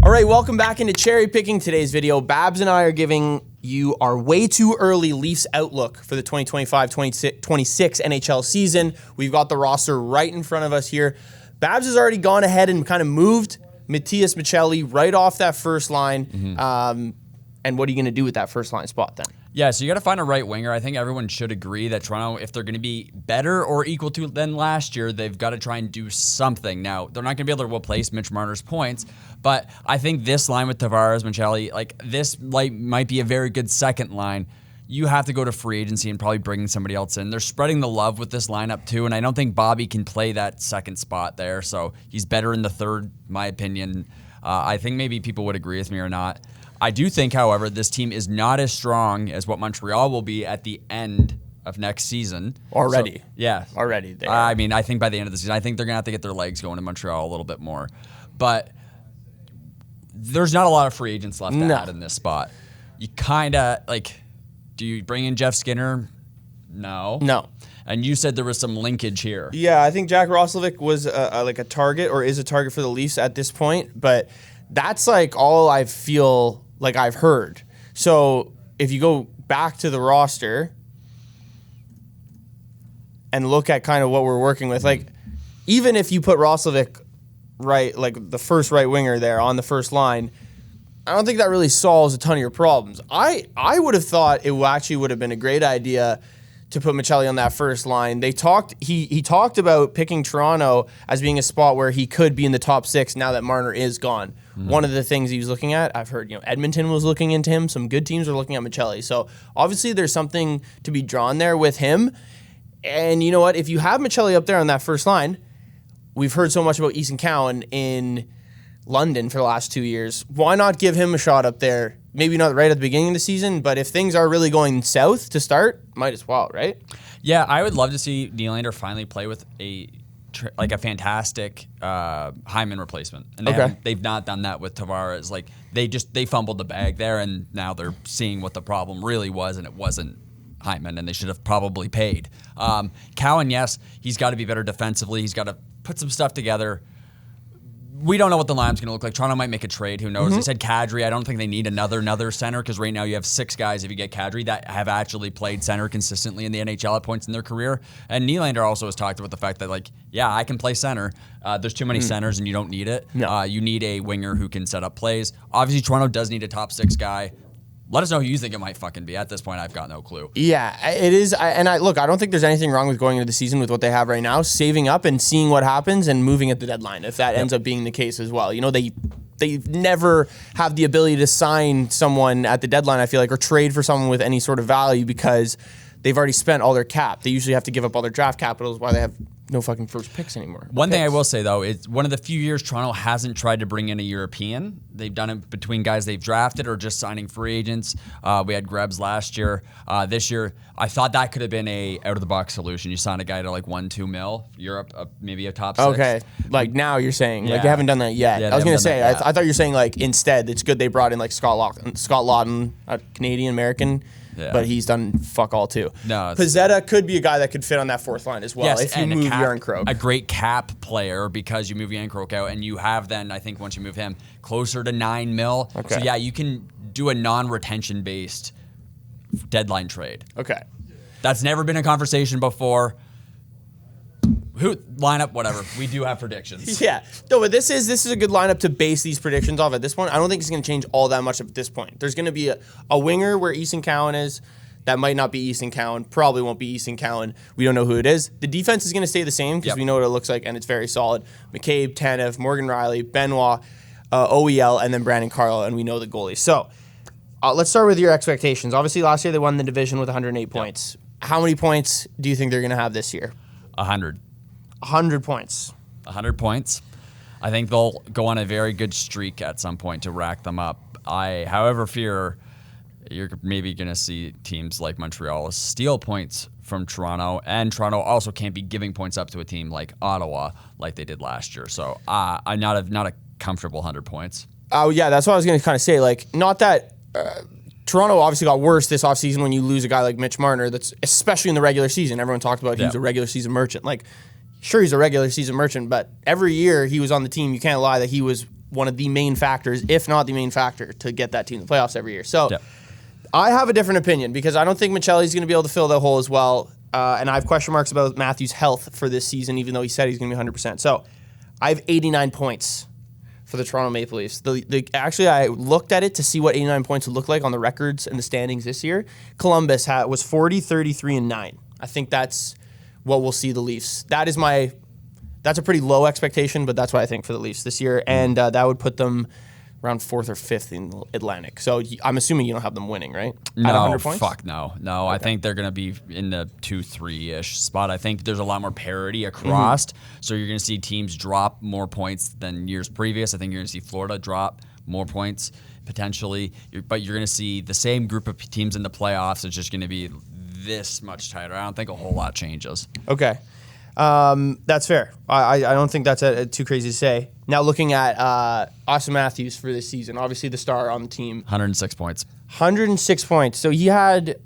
All right, welcome back into Cherry Picking. Today's video, Babs and I are giving you our way too early Leafs outlook for the 2025-26 NHL season. We've got the roster right in front of us here. Babs has already gone ahead and kind of moved Matias Maccelli right off that first line. And what are you going to do with that first line spot then? Yeah, so you got to find a right winger. I think everyone should agree that Toronto, if they're going to be better or equal to than last year, they've got to try and do something. Now, they're not going to be able to replace Mitch Marner's points, but I think this line with Tavares, Maccelli, this might be a very good second line. You have to go to free agency and probably bring somebody else in. They're spreading the love with this lineup too, and I don't think Bobby can play that second spot there, so he's better in the third, my opinion. I think maybe people would agree with me or not. I do think, however, this team is not as strong as what Montreal will be at the end of next season. Already. So, yeah. Already. I mean, I think by the end of the season, I think they're going to have to get their legs going in Montreal a little bit more. But there's not a lot of free agents left to add in this spot. You kind of, do you bring in Jeff Skinner? No. No. And you said there was some linkage here. Yeah, I think Jack Roslovic was a target or is a target for the Leafs at this point, but that's all I feel like I've heard. So if you go back to the roster and look at kind of what we're working with, even if you put Roslovic right, the first right winger there on the first line, I don't think that really solves a ton of your problems. I would have thought it actually would have been a great idea to put Maccelli on that first line. He talked about picking Toronto as being a spot where he could be in the top six now that Marner is gone. One of the things he was looking at, I've heard, Edmonton was looking into him. Some good teams are looking at Maccelli. So obviously there's something to be drawn there with him. And you know what? If you have Maccelli up there on that first line, we've heard so much about Easton Cowan in London for the last 2 years. Why not give him a shot up there? Maybe not right at the beginning of the season, but if things are really going south to start, might as well, right? Yeah, I would love to see Nylander finally play with a fantastic Hyman replacement, and they've not done that with Tavares. They fumbled the bag there, and now they're seeing what the problem really was, and it wasn't Hyman, and they should have probably paid. Cowan, yes, he's got to be better defensively. He's got to put some stuff together. We don't know what the line's going to look like. Toronto might make a trade. Who knows? They said Kadri. I don't think they need another center because right now you have 6 guys, if you get Kadri, that have actually played center consistently in the NHL at points in their career. And Nylander also has talked about the fact that, I can play center. There's too many centers and you don't need it. No. You need a winger who can set up plays. Obviously, Toronto does need a top 6 guy. Let us know who you think it might fucking be. At this point, I've got no clue. Yeah, it is. I don't think there's anything wrong with going into the season with what they have right now, saving up and seeing what happens and moving at the deadline if that ends up being the case as well. They never have the ability to sign someone at the deadline, I feel like, or trade for someone with any sort of value because they've already spent all their cap. They usually have to give up all their draft capitals while they have no fucking first picks anymore. One thing I will say, though, it's one of the few years Toronto hasn't tried to bring in a European. They've done it between guys they've drafted or just signing free agents. We had Grebs last year. This year, I thought that could have been a out-of-the-box solution. You sign a guy to $1-2 mil, Europe, maybe a top 6. Okay, now you're saying, they haven't done that yet. Yeah, I was going to say, I thought you were saying, instead, it's good they brought in, Scott Lawton, a Canadian-American. Yeah. But he's done fuck all too. No, Pizzetta could be a guy that could fit on that fourth line as well if you move Järnkrok. A great cap player because you move Järnkrok out and you have then, I think once you move him, closer to $9 mil. Okay. So yeah, you can do a non-retention based deadline trade. Okay. That's never been a conversation before. Who lineup, whatever. We do have predictions. Yeah. No, but this is a good lineup to base these predictions off at this point. I don't think it's going to change all that much at this point. There's going to be a winger where Easton Cowan is. That might not be Easton Cowan. Probably won't be Easton Cowan. We don't know who it is. The defense is going to stay the same because we know what it looks like, and it's very solid. McCabe, Tanev, Morgan Riley, Benoit, OEL, and then Brandon Carlo, and we know the goalies. So let's start with your expectations. Obviously, last year they won the division with 108 points. How many points do you think they're going to have this year? 100. 100 points. 100 points. I think they'll go on a very good streak at some point to rack them up. I, however, fear you're maybe going to see teams like Montreal steal points from Toronto, and Toronto also can't be giving points up to a team like Ottawa like they did last year. So I'm not a comfortable 100 points. Oh, yeah, that's what I was going to kind of say. Not that Toronto obviously got worse this offseason when you lose a guy like Mitch Marner, that's especially in the regular season. Everyone talked about he's a regular season merchant. Sure, he's a regular season merchant, but every year he was on the team, you can't lie that he was one of the main factors, if not the main factor, to get that team in the playoffs every year. So I have a different opinion because I don't think Michelli's going to be able to fill that hole as well. And I have question marks about Matthews' health for this season, even though he said he's going to be 100%. So I have 89 points for the Toronto Maple Leafs. Actually, I looked at it to see what 89 points would look like on the records and the standings this year. Columbus was 40, 33, and 9. I think that's what we'll see the Leafs. That's a pretty low expectation, but that's what I think for the Leafs this year. And that would put them around 4th or 5th in the Atlantic. So I'm assuming you don't have them winning, right? No, at 100 points? Fuck no. No, okay. I think they're going to be in the 2-3-ish spot. I think there's a lot more parity across. So you're going to see teams drop more points than years previous. I think you're going to see Florida drop more points potentially. But you're going to see the same group of teams in the playoffs. It's just going to be this much tighter. I don't think a whole lot changes. Okay. That's fair. I don't think that's too crazy to say. Now looking at Auston Matthews for this season, obviously the star on the team. 106 points. 106 points. So he had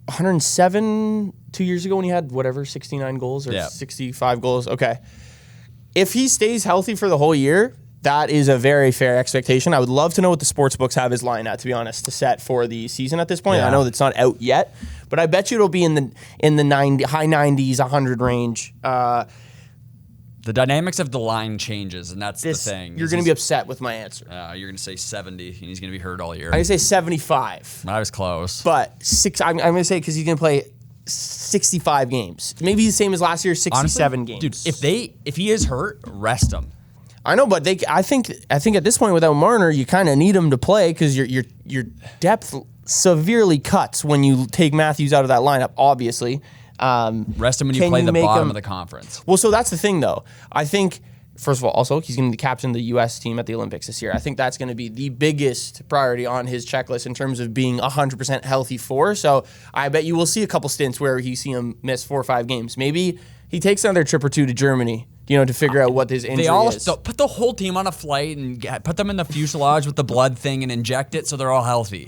107 2 years ago when he had 69 goals or 65 goals. Okay. If he stays healthy for the whole year, that is a very fair expectation. I would love to know what the sports books have his line at, to be honest, to set for the season at this point. I know that's not out yet, but I bet you it'll be in the 90, high 90s, 100 range. The dynamics of the line changes, and that's the thing. You're going to be upset with my answer. You're going to say 70, and he's going to be hurt all year. I'm going to say 75. I was close. But I'm going to say because he's going to play 65 games. Maybe the same as last year, 67 Honestly, games. Dude, if he is hurt, rest him. I know, but I think at this point without Marner, you kind of need him to play because your depth severely cuts when you take Matthews out of that lineup, obviously. Rest him when you play the bottom of the conference. Well, so that's the thing, though. I think, first of all, also, he's going to captain the U.S. team at the Olympics this year. I think that's going to be the biggest priority on his checklist in terms of being 100% healthy for. So I bet you will see a couple stints where you see him miss 4 or 5 games. Maybe he takes another trip or two to Germany, to figure out what his injury is. Put the whole team on a flight and put them in the fuselage with the blood thing and inject it so they're all healthy.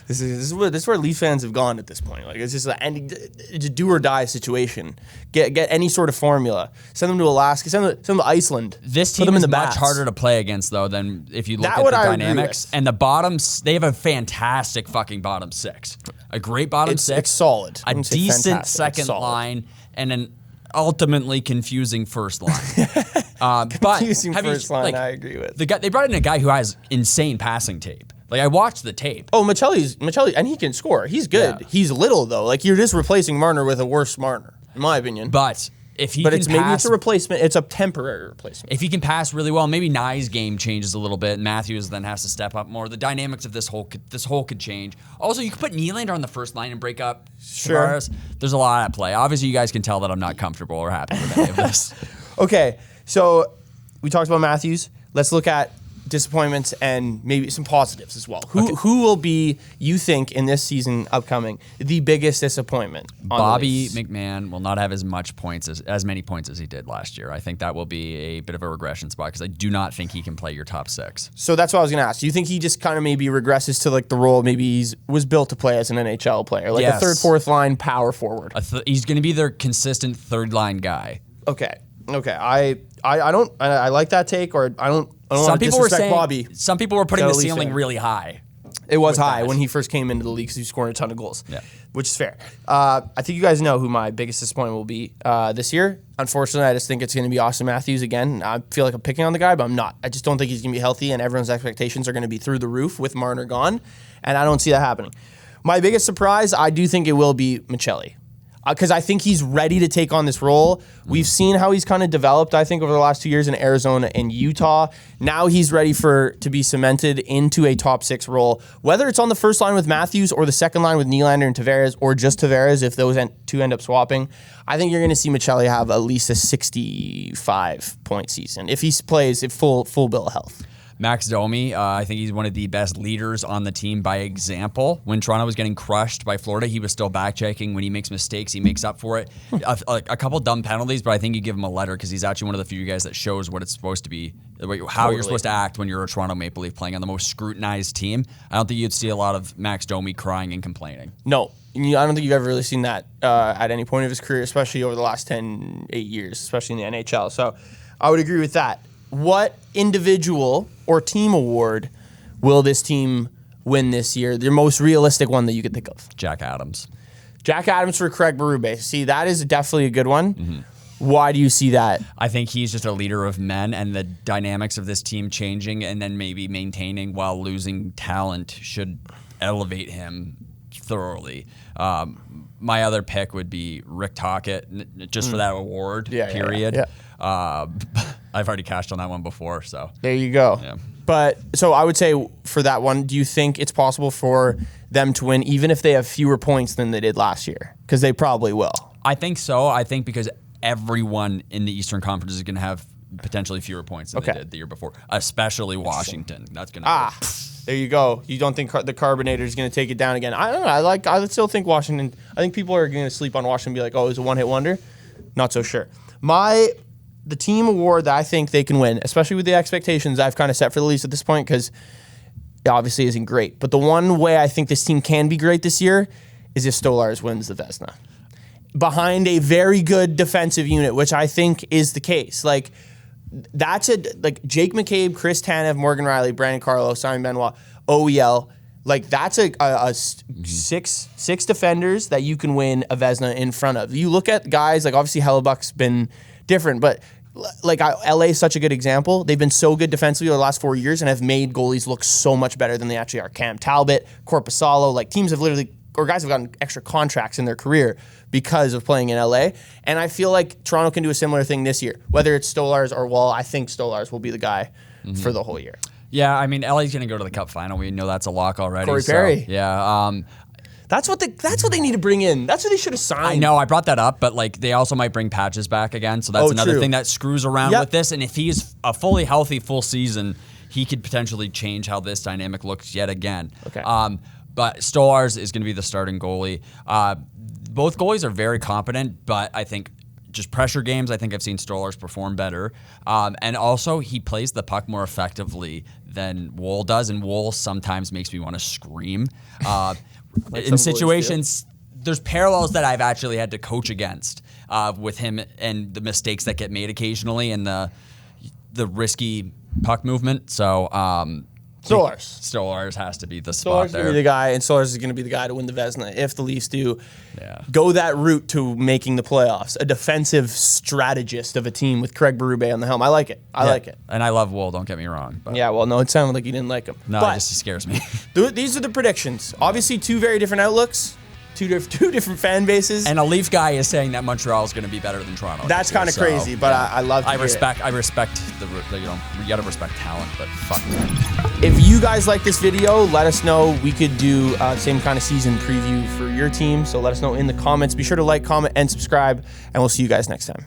This is where Leaf fans have gone at this point. Like, it's just a do or die situation. Get any sort of formula. Send them to Alaska. Send them to Iceland. This team is much harder to play against, though, than if you look at the dynamics. And the bottoms, they have a fantastic fucking bottom 6. A great bottom 6. It's solid. A decent second line, and an ultimately confusing first line. Confusing first line, I agree with. They brought in a guy who has insane passing tape. Like, I watched the tape. Oh, Michelli, and he can score. He's good. Yeah. He's little, though. Like, you're just replacing Marner with a worse Marner, in my opinion. But if he maybe it's a replacement. It's a temporary replacement. If he can pass really well, maybe Nye's game changes a little bit, and Matthews then has to step up more. The dynamics of this whole could change. Also, you could put Nylander on the first line and break up Tavares. There's a lot at play. Obviously, you guys can tell that I'm not comfortable or happy with any of this. Okay, so we talked about Matthews. Let's look at disappointments and maybe some positives as well. Who will be, you think, in this season upcoming, the biggest disappointment? Bobby McMahon will not have as many points as he did last year. I think that will be a bit of a regression spot because I do not think he can play your top 6. So that's what I was going to ask. Do you think he just kind of maybe regresses to like the role maybe was built to play as an NHL player, like a third, fourth line power forward? He's going to be their consistent third line guy. Okay. I like that take, or I don't want to disrespect Bobby. Some people were putting the ceiling really high. It was high when he first came into the league because he was scoring a ton of goals, which is fair. I think you guys know who my biggest disappointment will be this year. Unfortunately, I just think it's going to be Auston Matthews again. I feel like I'm picking on the guy, but I'm not. I just don't think he's going to be healthy, and everyone's expectations are going to be through the roof with Marner gone, and I don't see that happening. My biggest surprise, I do think it will be Michelli. Because I think he's ready to take on this role. We've seen how he's kind of developed, I think, over the last 2 years in Arizona and Utah. Now he's ready to be cemented into a top 6 role. Whether it's on the first line with Matthews or the second line with Nylander and Tavares, or just Tavares if those two end up swapping, I think you're going to see Michelli have at least a 65-point season if he plays at full bill of health. Max Domi, I think he's one of the best leaders on the team by example. When Toronto was getting crushed by Florida, he was still back-checking. When he makes mistakes, he makes up for it. A couple dumb penalties, but I think you give him a letter because he's actually one of the few guys that shows what it's supposed to be, how you're supposed to act when you're a Toronto Maple Leaf playing on the most scrutinized team. I don't think you'd see a lot of Max Domi crying and complaining. No. I don't think you've ever really seen that at any point of his career, especially over the last 8 years, especially in the NHL. So I would agree with that. What individual or team award will this team win this year? The most realistic one that you could think of. Jack Adams. Jack Adams for Craig Berube. See, that is definitely a good one. Why do you see that? I think he's just a leader of men, and the dynamics of this team changing and then maybe maintaining while losing talent should elevate him thoroughly. My other pick would be Rick Tocchet, just for that award, period. Yeah. I've already cashed on that one before, so. There you go. Yeah. But, so I would say for that one, do you think it's possible for them to win even if they have fewer points than they did last year? Because they probably will. I think so. I think because everyone in the Eastern Conference is going to have potentially fewer points than they did the year before, especially Washington. That's going to there you go. You don't think the Carbonator is going to take it down again? I don't know. I still think Washington. I think people are going to sleep on Washington and be like, oh, it was a one-hit wonder. Not so sure. The team award that I think they can win, especially with the expectations I've kind of set for the Leafs at this point, because it obviously isn't great. But the one way I think this team can be great this year is if Stolarz wins the Vezina. Behind a very good defensive unit, which I think is the case. Like, that's Jake McCabe, Chris Tanev, Morgan Riley, Brandon Carlo, Simon Benoit, OEL. Like, that's a six defenders that you can win a Vezina in front of. You look at guys, like, obviously Hellebuck's been different, but like LA is such a good example. They've been so good defensively over the last 4 years and have made goalies look so much better than they actually are. Cam Talbot, Corpusalo, like teams have literally, or guys have gotten extra contracts in their career because of playing in LA. And I feel like Toronto can do a similar thing this year, whether it's Stolarz or Wall. I think Stolarz will be the guy for the whole year. Yeah, I mean, LA's going to go to the Cup final. We know that's a lock already. Corey Perry. Yeah. That's what they need to bring in. That's what they should have signed. I know, I brought that up, but like they also might bring Patches back again, so that's another thing that screws around with this. And if he's a fully healthy full season, he could potentially change how this dynamic looks yet again. Okay. But Stolarz is going to be the starting goalie. Both goalies are very competent, but I think just pressure games, I think I've seen Stolarz perform better. And also, he plays the puck more effectively than Woll does, and Woll sometimes makes me want to scream. In situations, there's parallels that I've actually had to coach against with him and the mistakes that get made occasionally and the risky puck movement. So Stolarz has to be the spot there. Stolarz is going to be the guy, and Stolarz is going to be the guy to win the Vezina if the Leafs do go that route to making the playoffs. A defensive strategist of a team with Craig Berube on the helm. I like it. I like it. And I love Woll, don't get me wrong. But. Yeah, well, no, it sounded like you didn't like him. No, but it just scares me. These are the predictions. Obviously, two very different outlooks. Two different fan bases. And a Leaf guy is saying that Montreal is going to be better than Toronto. That's kind of crazy, but I love to I respect the you got to respect talent, but fuck that. If you guys like this video, let us know. We could do same kind of season preview for your team, so let us know in the comments. Be sure to like, comment, and subscribe, and we'll see you guys next time.